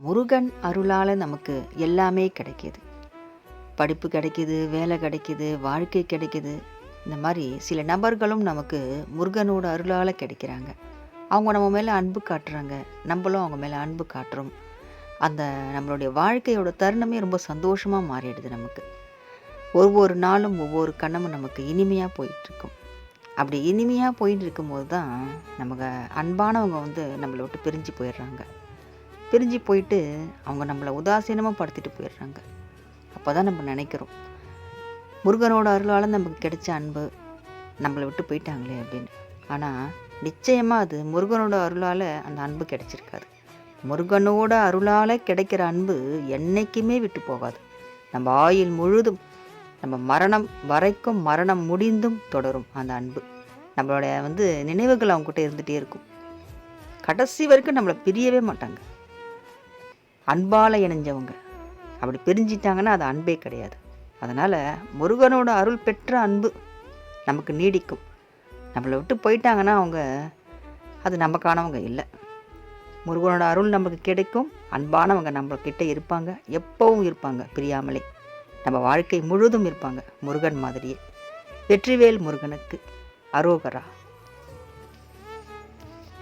முருகன் அருளால் நமக்கு எல்லாமே கிடைக்கிது. படிப்பு கிடைக்கிது, வேலை கிடைக்கிது, வாழ்க்கை கிடைக்கிது. இந்த மாதிரி சில நபர்களும் நமக்கு முருகனோட அருளால் கிடைக்கிறாங்க. அவங்க நம்ம மேலே அன்பு காட்டுறாங்க, நம்மளும் அவங்க மேலே அன்பு காட்டுறோம். அந்த நம்மளுடைய வாழ்க்கையோட தருணமே ரொம்ப சந்தோஷமாக மாறிடுது நமக்கு. ஒவ்வொரு நாளும் ஒவ்வொரு கணமும் நமக்கு இனிமையாக போயிட்டுருக்கும். அப்படி இனிமையாக போயிட்டு இருக்கும்போது தான் நமக்கு அன்பானவங்க நம்மளை விட்டு பிரிஞ்சு போயிடுறாங்க. பிரிஞ்சு போயிட்டு அவங்க நம்மளை உதாசீனமாக படுத்திட்டு போயிடுறாங்க. அப்போ தான் நம்ம நினைக்கிறோம், முருகனோட அருளால் நமக்கு கிடைச்ச அன்பு நம்மளை விட்டு போயிட்டாங்களே அப்படின்னு. ஆனால் நிச்சயமாக அது முருகனோட அருளால் அந்த அன்பு கிடைச்சிருக்காது. முருகனோட அருளால் கிடைக்கிற அன்பு என்றைக்குமே விட்டு போகாது. நம்ம ஆயுள் முழுதும், நம்ம மரணம் வரைக்கும், மரணம் முடிந்தும் தொடரும் அந்த அன்பு. நம்மளோட நினைவுகள் அவங்ககிட்ட இருந்துகிட்டே இருக்கும். கடைசி வரைக்கும் நம்மளை பிரியவே மாட்டாங்க. அன்பால் இணைஞ்சவங்க அப்படி பிரிஞ்சிட்டாங்கன்னா அது அன்பே கிடையாது. அதனால் முருகனோட அருள் பெற்ற அன்பு நமக்கு நீடிக்கும். நம்மளை விட்டு போயிட்டாங்கன்னா அவங்க அது நமக்கானவங்க இல்லை. முருகனோட அருள் நமக்கு கிடைக்கும். அன்பானவங்க நம்மக்கிட்ட இருப்பாங்க, எப்பவும் இருப்பாங்க, பிரியாமலே நம்ம வாழ்க்கை முழுதும் இருப்பாங்க. முருகன் மாதிரியே. வெற்றிவேல் முருகனுக்கு அரோகரா.